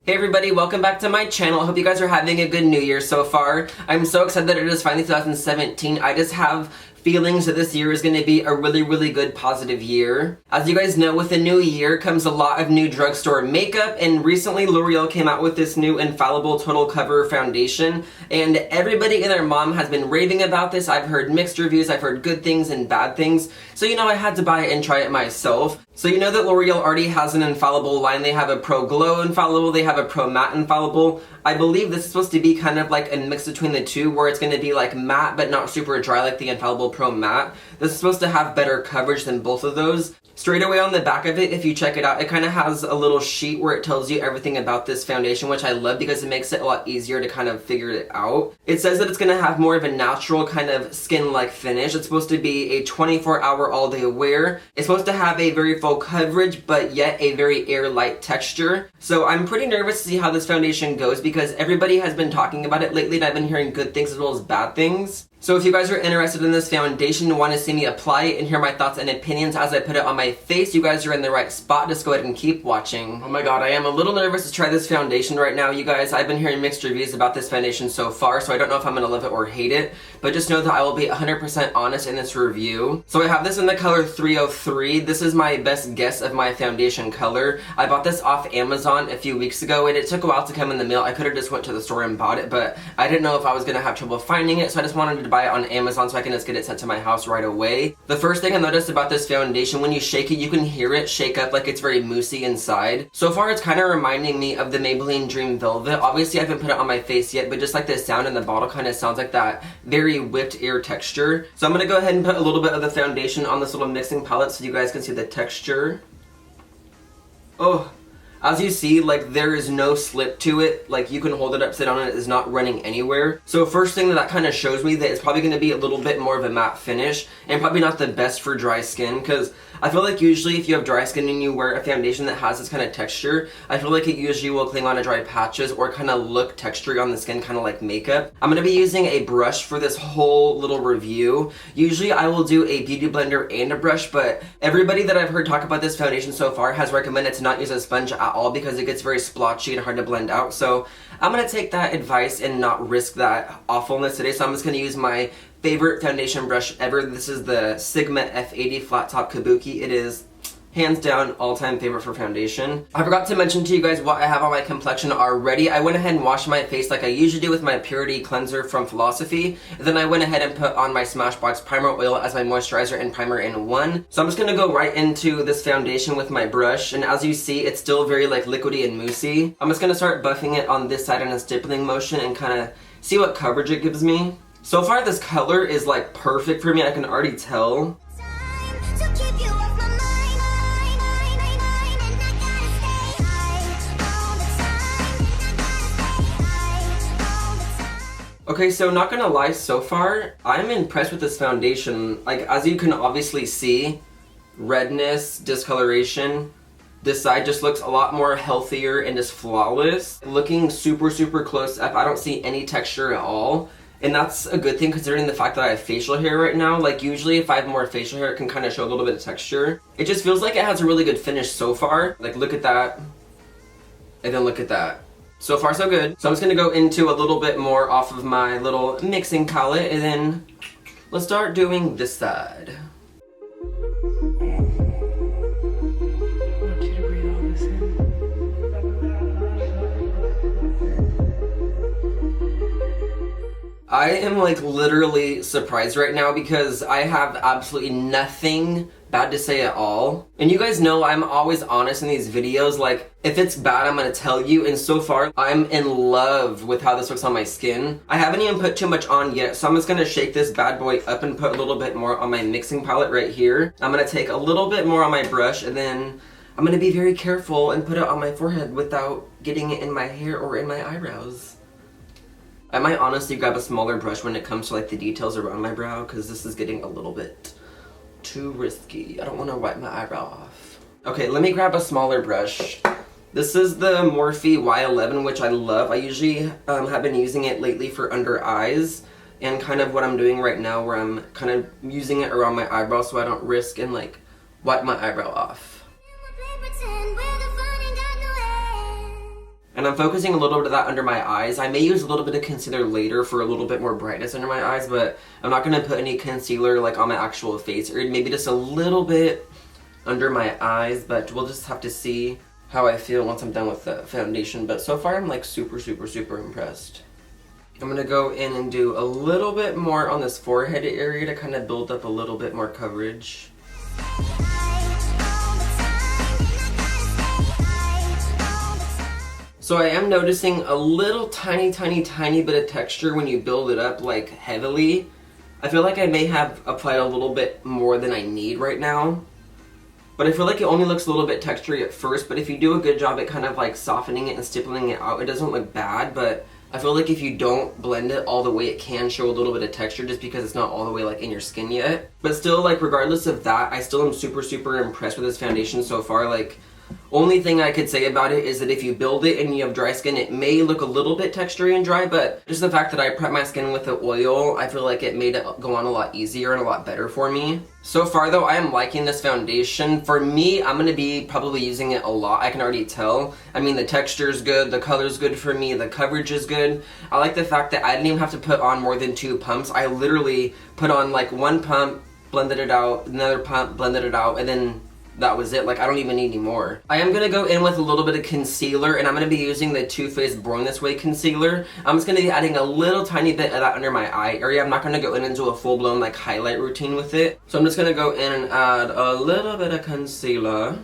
Hey everybody, welcome back to my channel. I hope you guys are having a good new year so far. I'm so excited that it is finally 2017. I just have feelings that this year is going to be a really good positive year. As you guys know, with the new year comes a lot of new drugstore makeup, and recently L'Oreal came out with this new Infallible Total Cover Foundation, and everybody and their mom has been raving about this. I've heard mixed reviews, I've heard good things and bad things, so I had to buy it and try it myself. So you know that L'Oreal already has an Infallible line. They have a Pro Glow Infallible, they have a Pro Matte Infallible. I believe this is supposed to be kind of like a mix between the two, where it's going to be like matte but not super dry like the Infallible Pro Matte. This is supposed to have better coverage than both of those. Straight away on the back of it, if you check it out, it kind of has a little sheet where it tells you everything about this foundation, which I love because it makes it a lot easier to kind of figure it out. It says that it's going to have more of a natural kind of skin-like finish. It's supposed to be a 24-hour all-day wear. It's supposed to have a very full coverage, but yet a very air-light texture. So I'm pretty nervous to see how this foundation goes because everybody has been talking about it lately and I've been hearing good things as well as bad things. So if you guys are interested in this foundation and want to see me apply it and hear my thoughts and opinions as I put it on my face, you guys are in the right spot. Just go ahead and keep watching. Oh my god, I am a little nervous to try this foundation right now, you guys. I've been hearing mixed reviews about this foundation so far, so I don't know if I'm going to love it or hate it, but just know that I will be 100% honest in this review. So I have this in the color 303. This is my best guess of my foundation color. I bought this off Amazon a few weeks ago and it took a while to come in the mail. I could have just went to the store and bought it, but I didn't know if I was going to have trouble finding it, so I just wanted to buy it on Amazon so I can just get it sent to my house right away. The first thing I noticed about this foundation, when you shake it, you can hear it shake up like it's very moussey inside. So far it's kind of reminding me of the Maybelline Dream Velvet. Obviously I haven't put it on my face yet, but just like the sound in the bottle kind of sounds like that very whipped air texture. So I'm going to go ahead and put a little bit of the foundation on this little mixing palette so you guys can see the texture. Oh, as you see, like, there is no slip to it. Like, you can hold it upside down and it is not running anywhere. So first thing that kind of shows me that it's probably going to be a little bit more of a matte finish and probably not the best for dry skin, because I feel like usually if you have dry skin and you wear a foundation that has this kind of texture, I feel like it usually will cling on to dry patches or kind of look textury on the skin, kind of like makeup. I'm going to be using a brush for this whole little review. Usually I will do a beauty blender and a brush, but everybody that I've heard talk about this foundation so far has recommended to not use a sponge at all because it gets very splotchy and hard to blend out. So I'm going to take that advice and not risk that awfulness today. So I'm just going to use my favorite foundation brush ever. This is the Sigma F80 Flat Top Kabuki. It is hands down all-time favorite for foundation. I forgot to mention to you guys what I have on my complexion already. I went ahead and washed my face like I usually do with my Purity Cleanser from Philosophy. Then I went ahead and put on my Smashbox Primer Oil as my moisturizer and primer in one. So I'm just going to go right into this foundation with my brush, and as you see, it's still very like liquidy and moussey. I'm just going to start buffing it on this side in a stippling motion and kind of see what coverage it gives me. So far this color is like perfect for me, I can already tell. Okay, so not gonna lie, so far, I'm impressed with this foundation. Like, as you can obviously see, redness, discoloration. This side just looks a lot more healthier and just flawless. Looking super close up, I don't see any texture at all. And that's a good thing considering the fact that I have facial hair right now. Like, usually if I have more facial hair, it can kind of show a little bit of texture. It just feels like it has a really good finish so far. Like, look at that. And then look at that. So far so good. So I'm just going to go into a little bit more off of my little mixing palette, and then let's start doing this side. I am like literally surprised right now because I have absolutely nothing bad to say at all. And you guys know I'm always honest in these videos. Like, if it's bad, I'm gonna tell you, and so far I'm in love with how this looks on my skin. I haven't even put too much on yet, so I'm just gonna shake this bad boy up and put a little bit more on my mixing palette right here. I'm gonna take a little bit more on my brush, and then I'm gonna be very careful and put it on my forehead without getting it in my hair or in my eyebrows. I might honestly grab a smaller brush when it comes to like the details around my brow, because this is getting a little bit too risky. I don't want to wipe my eyebrow off. Okay, let me grab a smaller brush. This is the Morphe Y11, which I love. I usually have been using it lately for under eyes, and kind of what I'm doing right now where I'm kind of using it around my eyebrow so I don't risk and like wipe my eyebrow off. And I'm focusing a little bit of that under my eyes. I may use a little bit of concealer later for a little bit more brightness under my eyes, but I'm not going to put any concealer like on my actual face, or maybe just a little bit under my eyes, but we'll just have to see how I feel once I'm done with the foundation. But so far I'm like super impressed. I'm going to go in and do a little bit more on this forehead area to kind of build up a little bit more coverage. So I am noticing a little tiny bit of texture when you build it up like heavily. I feel like I may have applied a little bit more than I need right now. But I feel like it only looks a little bit textury at first, but if you do a good job at kind of like softening it and stippling it out, it doesn't look bad. But I feel like if you don't blend it all the way, it can show a little bit of texture just because it's not all the way like in your skin yet. But still, like regardless of that, I still am super impressed with this foundation so far. Like, only thing I could say about it is that if you build it and you have dry skin, it may look a little bit textury and dry, but just the fact that I prep my skin with the oil, I feel like it made it go on a lot easier and a lot better for me. So far though, I am liking this foundation. For me, I'm going to be probably using it a lot, I can already tell. I mean, the texture is good, the color is good for me, the coverage is good. I like the fact that I didn't even have to put on more than 2 pumps. I literally put on like 1 pump, blended it out, another pump, blended it out, and then that was it. Like, I don't even need any more. I am going to go in with a little bit of concealer, and I'm going to be using the Too Faced Born This Way concealer. I'm just going to be adding a little tiny bit of that under my eye area. I'm not going to go in and do a full-blown like highlight routine with it. So I'm just going to go in and add a little bit of concealer.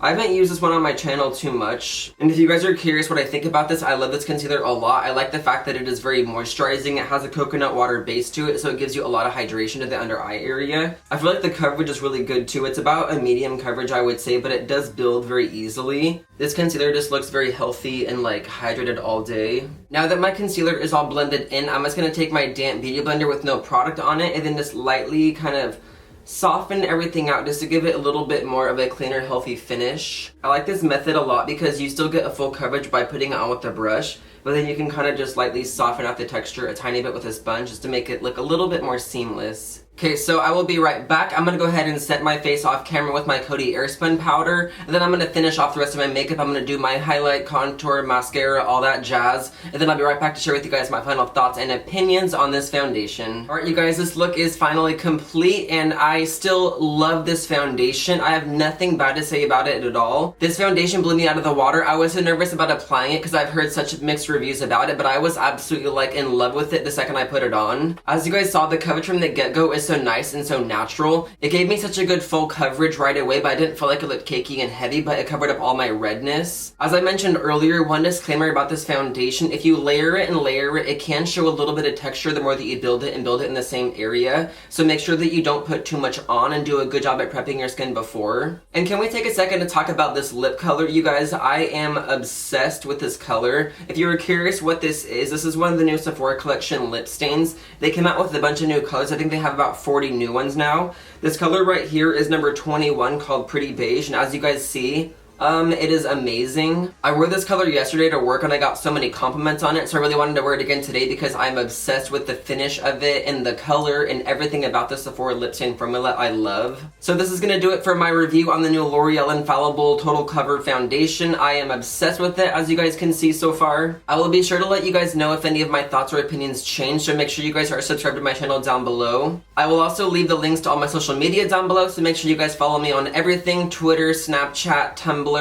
I haven't used this one on my channel too much, and if you guys are curious what I think about this, I love this concealer a lot. I like the fact that it is very moisturizing. It has a coconut water base to it, so it gives you a lot of hydration to the under eye area. I feel like the coverage is really good too. It's about a medium coverage, I would say, but it does build very easily. This concealer just looks very healthy and like hydrated all day. Now that my concealer is all blended in, I'm just going to take my damp beauty blender with no product on it and then just lightly kind of soften everything out just to give it a little bit more of a cleaner, healthy finish. I like this method a lot because you still get a full coverage by putting it on with the brush, but then you can kind of just lightly soften out the texture a tiny bit with a sponge just to make it look a little bit more seamless. Okay, so I will be right back. I'm going to go ahead and set my face off camera with my Coty Airspun powder, and then I'm going to finish off the rest of my makeup. I'm going to do my highlight, contour, mascara, all that jazz, and then I'll be right back to share with you guys my final thoughts and opinions on this foundation. Alright you guys, this look is finally complete, and I still love this foundation. I have nothing bad to say about it at all. This foundation blew me out of the water. I was so nervous about applying it because I've heard such mixed reviews about it, but I was absolutely like in love with it the second I put it on. As you guys saw, the coverage from the get-go is so nice and so natural. It gave me such a good full coverage right away, but I didn't feel like it looked cakey and heavy, but it covered up all my redness. As I mentioned earlier, one disclaimer about this foundation: if you layer it and layer it, it can show a little bit of texture the more that you build it and build it in the same area. So make sure that you don't put too much on and do a good job at prepping your skin before. And can we take a second to talk about this lip color, you guys? I am obsessed with this color. If you were curious what this is one of the new Sephora collection lip stains. They came out with a bunch of new colors. I think they have about 40 new ones now. This color right here is number 21, called Pretty Beige, and as you guys see, it is amazing. I wore this color yesterday to work and I got so many compliments on it, so I really wanted to wear it again today because I'm obsessed with the finish of it and the color and everything about the Sephora lip stain formula I love. So this is gonna do it for my review on the new L'Oreal Infallible Total Cover Foundation. I am obsessed with it, as you guys can see so far. I will be sure to let you guys know if any of my thoughts or opinions change, so make sure you guys are subscribed to my channel down below. I will also leave the links to all my social media down below, so make sure you guys follow me on everything: Twitter, Snapchat, Tumblr,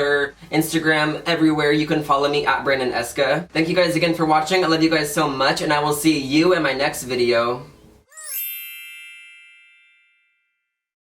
Instagram, everywhere. You can follow me at Eska. Thank you guys again for watching. I love you guys so much, and I will see you in my next video.